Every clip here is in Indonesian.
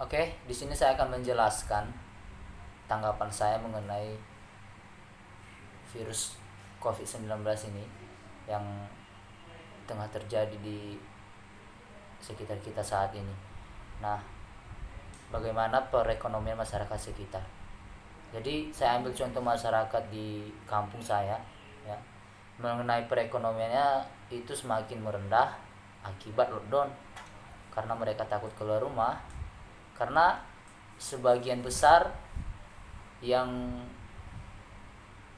Oke, di sini saya akan menjelaskan tanggapan saya mengenai virus COVID-19 ini yang tengah terjadi di sekitar kita saat ini. Nah, bagaimana perekonomian masyarakat sekitar? Jadi, saya ambil contoh masyarakat di kampung saya, ya. Mengenai perekonomiannya itu semakin merendah akibat lockdown karena mereka takut keluar rumah, karena sebagian besar yang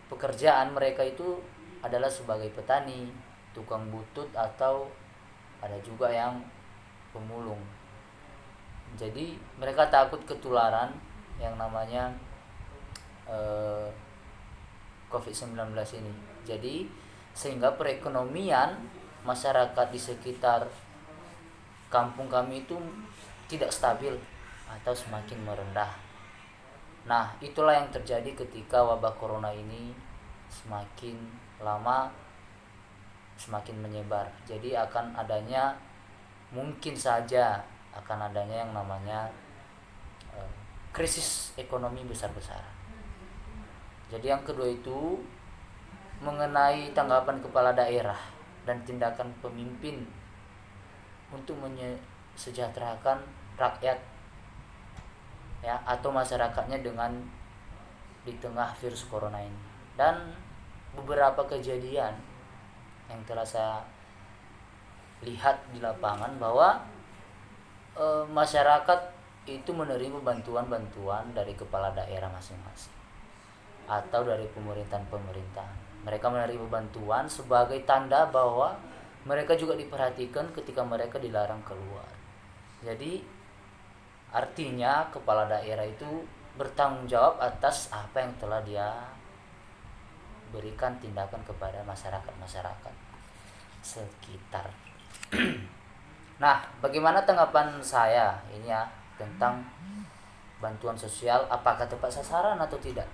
pekerjaan mereka itu adalah sebagai petani, tukang butut, atau ada juga yang pemulung. Jadi mereka takut ketularan yang namanya COVID-19 ini. Jadi sehingga perekonomian masyarakat di sekitar kampung kami itu tidak stabil atau semakin merendah. Nah, itulah yang terjadi ketika wabah corona ini semakin lama semakin menyebar. Jadi mungkin saja akan adanya yang namanya krisis ekonomi besar-besaran. Jadi yang kedua itu mengenai tanggapan kepala daerah dan tindakan pemimpin untuk mensejahterakan rakyat, ya, atau masyarakatnya dengan di tengah virus corona ini. Dan beberapa kejadian yang telah saya lihat di lapangan bahwa masyarakat itu menerima bantuan-bantuan dari kepala daerah masing-masing atau dari pemerintahan. Mereka menerima bantuan sebagai tanda bahwa mereka juga diperhatikan ketika mereka dilarang keluar. Jadi artinya kepala daerah itu bertanggung jawab atas apa yang telah dia berikan tindakan kepada masyarakat sekitar. Nah, bagaimana tanggapan saya ini ya tentang bantuan sosial, apakah tepat sasaran atau tidak?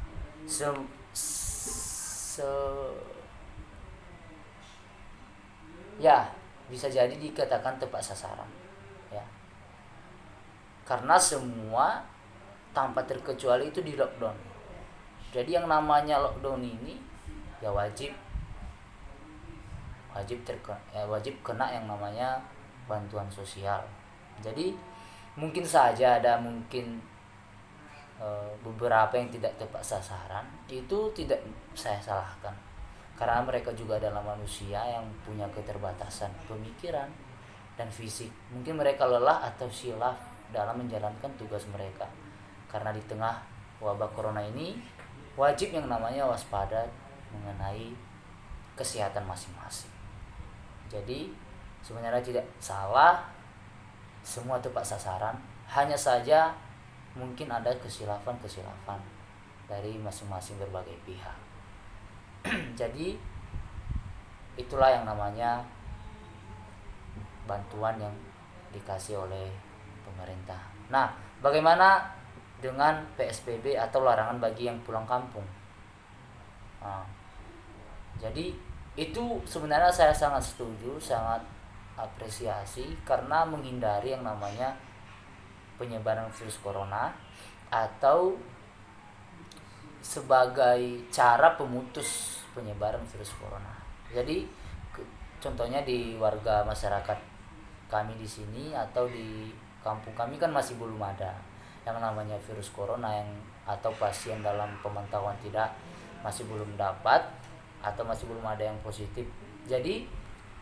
Ya, bisa jadi dikatakan tepat sasaran, ya. Karena semua tanpa terkecuali itu di lockdown. Jadi yang namanya lockdown ini ya wajib kena yang namanya bantuan sosial. Jadi mungkin saja ada beberapa yang tidak tepat sasaran, itu tidak saya salahkan karena mereka juga adalah manusia yang punya keterbatasan pemikiran dan fisik. Mungkin mereka lelah atau silaf dalam menjalankan tugas mereka. Karena di tengah wabah corona ini wajib yang namanya waspada mengenai kesehatan masing-masing. Jadi sebenarnya tidak salah, semua tepat sasaran, hanya saja mungkin ada kesilapan dari masing-masing berbagai pihak. Jadi itulah yang namanya bantuan yang dikasih oleh pemerintah. Nah, bagaimana dengan PSBB atau larangan bagi yang pulang kampung? Nah, jadi itu sebenarnya saya sangat setuju, sangat apresiasi karena menghindari yang namanya penyebaran virus corona atau sebagai cara pemutus penyebaran virus corona. Jadi contohnya di warga masyarakat kami di sini atau di kampung kami kan masih belum ada yang namanya virus corona atau pasien dalam pemantauan masih belum dapat atau masih belum ada yang positif. Jadi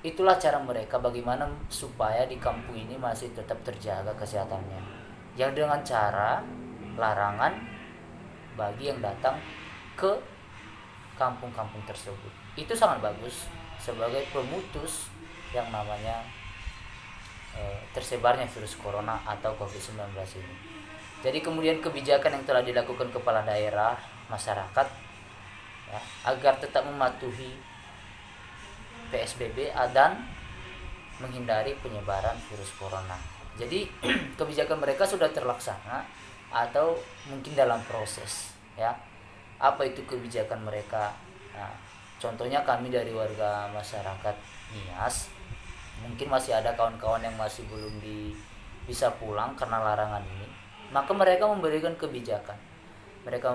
itulah cara mereka bagaimana supaya di kampung ini masih tetap terjaga kesehatannya. Yang dengan cara larangan bagi yang datang ke kampung-kampung tersebut. Itu sangat bagus sebagai pemutus yang namanya tersebarnya virus corona atau COVID-19 ini. Jadi kemudian kebijakan yang telah dilakukan kepala daerah, masyarakat, ya, agar tetap mematuhi PSBB dan menghindari penyebaran virus corona. Jadi kebijakan mereka sudah terlaksana atau mungkin dalam proses, ya. Apa itu kebijakan mereka? Nah, contohnya kami dari warga masyarakat Nias, mungkin masih ada kawan-kawan yang masih belum bisa pulang karena larangan ini. maka mereka memberikan kebijakan. Mereka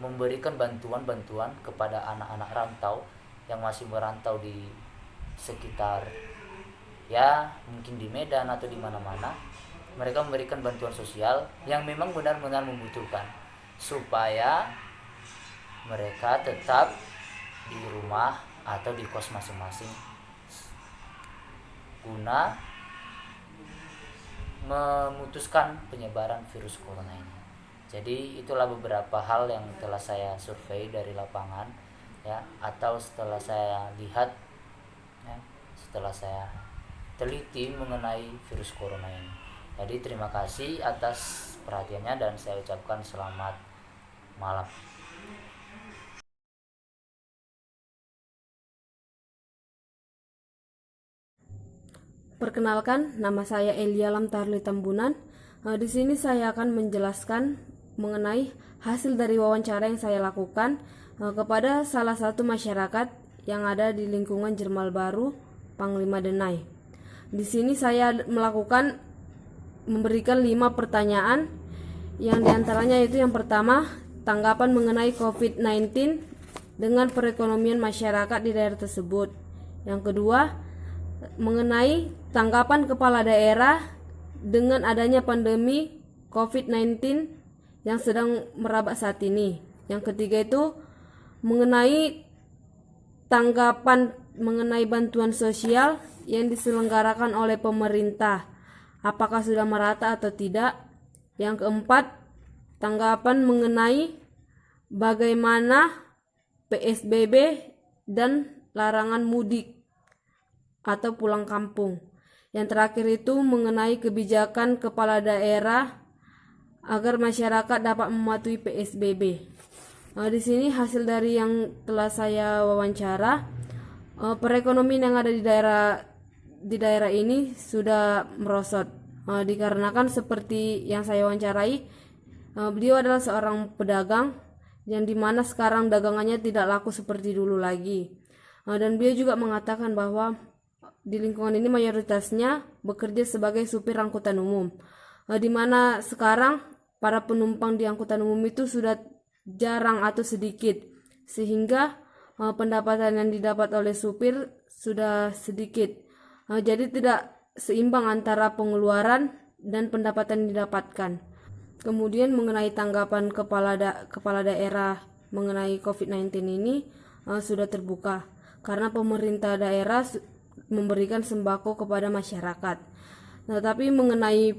memberikan bantuan-bantuan kepada anak-anak rantau yang masih merantau di sekitar, ya mungkin di Medan atau di mana-mana. Mereka memberikan bantuan sosial yang memang benar-benar membutuhkan, supaya mereka tetap di rumah atau di kos masing-masing guna memutuskan penyebaran virus corona ini. Jadi itulah beberapa hal yang telah saya survei dari lapangan, ya, atau setelah saya lihat, ya, setelah saya teliti mengenai virus corona ini. Jadi terima kasih atas perhatiannya dan saya ucapkan selamat malam. Perkenalkan, nama saya Elia Lamtarli Tambunan. Di sini saya akan menjelaskan mengenai hasil dari wawancara yang saya lakukan kepada salah satu masyarakat yang ada di lingkungan Jermal Baru, Panglima Denai. Di sini saya memberikan 5 pertanyaan, yang diantaranya itu yang pertama, tanggapan mengenai COVID-19 dengan perekonomian masyarakat di daerah tersebut. Yang kedua, mengenai tanggapan kepala daerah dengan adanya pandemi COVID-19 yang sedang merabak saat ini. Yang ketiga itu mengenai tanggapan mengenai bantuan sosial yang diselenggarakan oleh pemerintah, apakah sudah merata atau tidak. Yang keempat, tanggapan mengenai bagaimana PSBB dan larangan mudik atau pulang kampung. Yang terakhir itu mengenai kebijakan kepala daerah agar masyarakat dapat mematuhi PSBB. Di sini hasil dari yang telah saya wawancara, perekonomian yang ada di daerah ini sudah merosot. Dikarenakan seperti yang saya wawancarai, beliau adalah seorang pedagang yang dimana sekarang dagangannya tidak laku seperti dulu lagi. Dan beliau juga mengatakan bahwa di lingkungan ini mayoritasnya bekerja sebagai supir angkutan umum, di mana sekarang para penumpang di angkutan umum itu sudah jarang atau sedikit, sehingga pendapatan yang didapat oleh supir sudah sedikit. Jadi tidak seimbang antara pengeluaran dan pendapatan yang didapatkan. Kemudian mengenai tanggapan kepala daerah mengenai COVID-19 ini sudah terbuka, karena pemerintah daerah memberikan sembako kepada masyarakat. Nah, tapi mengenai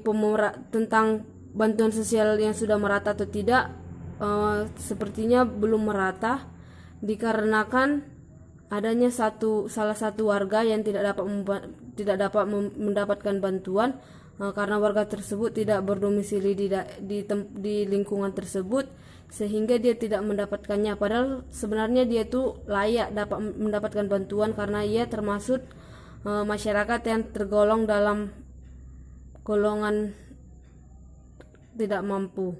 tentang bantuan sosial yang sudah merata atau tidak, sepertinya belum merata, dikarenakan adanya salah satu warga yang tidak dapat mendapatkan bantuan, karena warga tersebut tidak berdomisili di lingkungan tersebut, sehingga dia tidak mendapatkannya. Padahal sebenarnya dia itu layak dapat mendapatkan bantuan karena ia termasuk masyarakat yang tergolong dalam golongan tidak mampu.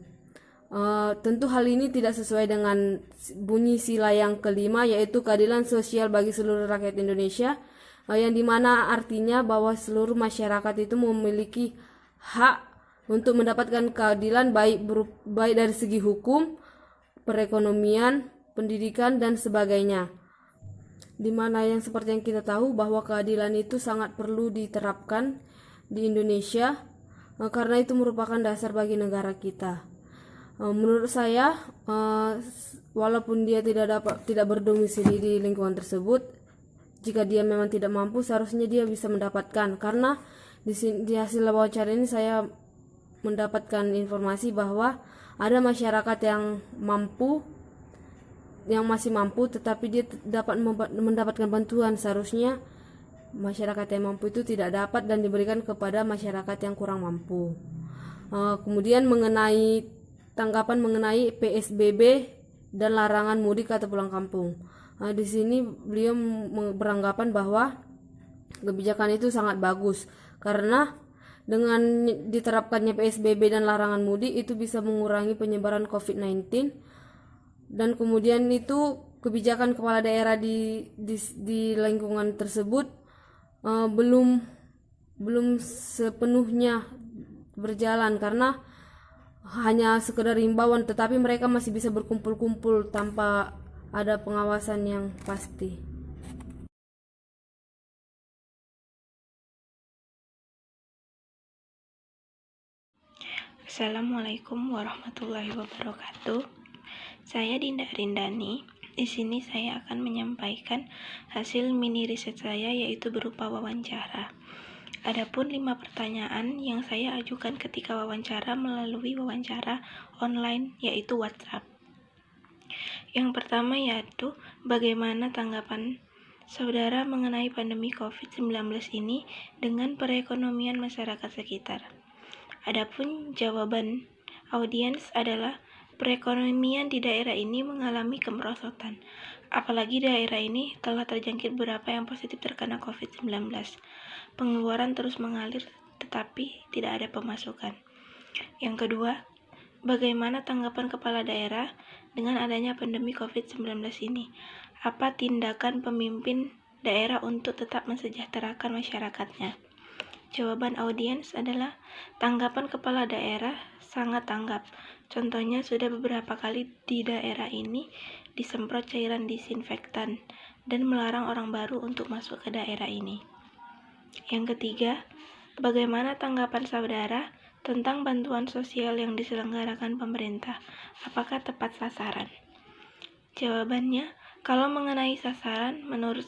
Tentu hal ini tidak sesuai dengan bunyi sila yang kelima, yaitu keadilan sosial bagi seluruh rakyat Indonesia, yang dimana artinya bahwa seluruh masyarakat itu memiliki hak untuk mendapatkan keadilan baik dari segi hukum, perekonomian, pendidikan, dan sebagainya. Dimana yang seperti yang kita tahu bahwa keadilan itu sangat perlu diterapkan di Indonesia, karena itu merupakan dasar bagi negara kita. Menurut saya, walaupun dia tidak berdomisili di lingkungan tersebut, jika dia memang tidak mampu, seharusnya dia bisa mendapatkan. Karena di hasil wawancara ini saya mendapatkan informasi bahwa ada masyarakat yang masih mampu, tetapi dia dapat mendapatkan bantuan. Seharusnya masyarakat yang mampu itu tidak dapat dan diberikan kepada masyarakat yang kurang mampu. Kemudian mengenai tanggapan mengenai PSBB dan larangan mudik atau pulang kampung. Di sini beliau beranggapan bahwa kebijakan itu sangat bagus, karena dengan diterapkannya PSBB dan larangan mudik itu bisa mengurangi penyebaran COVID-19, dan kemudian itu kebijakan kepala daerah di lingkungan tersebut belum sepenuhnya berjalan karena hanya sekedar himbauan, tetapi mereka masih bisa berkumpul-kumpul tanpa ada pengawasan yang pasti. Assalamualaikum warahmatullahi wabarakatuh. Saya Dinda Rindani. Di sini saya akan menyampaikan hasil mini riset saya, yaitu berupa wawancara. Adapun 5 pertanyaan yang saya ajukan ketika wawancara melalui wawancara online, yaitu WhatsApp. Yang pertama yaitu bagaimana tanggapan saudara mengenai pandemi COVID-19 ini dengan perekonomian masyarakat sekitar. Adapun jawaban audiens adalah perekonomian di daerah ini mengalami kemerosotan, apalagi daerah ini telah terjangkit beberapa yang positif terkena COVID-19. Pengeluaran terus mengalir tetapi tidak ada pemasukan. Yang kedua, bagaimana tanggapan kepala daerah dengan adanya pandemi COVID-19 ini? Apa tindakan pemimpin daerah untuk tetap mensejahterakan masyarakatnya? Jawaban audiens adalah tanggapan kepala daerah sangat tanggap. Contohnya sudah beberapa kali di daerah ini disemprot cairan disinfektan dan melarang orang baru untuk masuk ke daerah ini. Yang ketiga, bagaimana tanggapan saudara tentang bantuan sosial yang diselenggarakan pemerintah? Apakah tepat sasaran? Jawabannya, kalau mengenai sasaran, menurut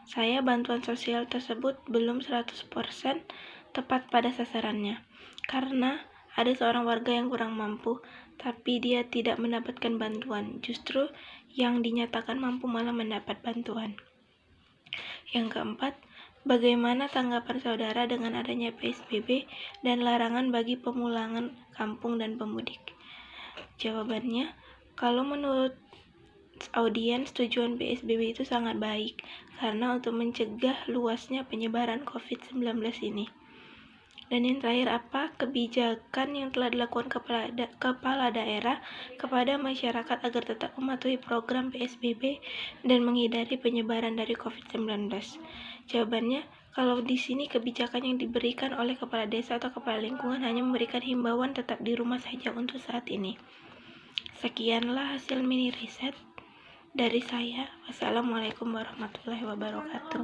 saya bantuan sosial tersebut belum 100% tepat pada sasarannya, karena ada seorang warga yang kurang mampu, tapi dia tidak mendapatkan bantuan, justru yang dinyatakan mampu malah mendapat bantuan. Yang keempat, bagaimana tanggapan saudara dengan adanya PSBB dan larangan bagi pemulangan kampung dan pemudik? Jawabannya, kalau menurut audiens, tujuan PSBB itu sangat baik karena untuk mencegah luasnya penyebaran COVID-19 ini. Dan yang terakhir, apa kebijakan yang telah dilakukan kepala daerah kepada masyarakat agar tetap mematuhi program PSBB dan menghindari penyebaran dari COVID-19? Jawabannya, kalau di sini kebijakan yang diberikan oleh kepala desa atau kepala lingkungan hanya memberikan himbauan tetap di rumah saja untuk saat ini. Sekianlah hasil mini riset dari saya. Wassalamualaikum warahmatullahi wabarakatuh.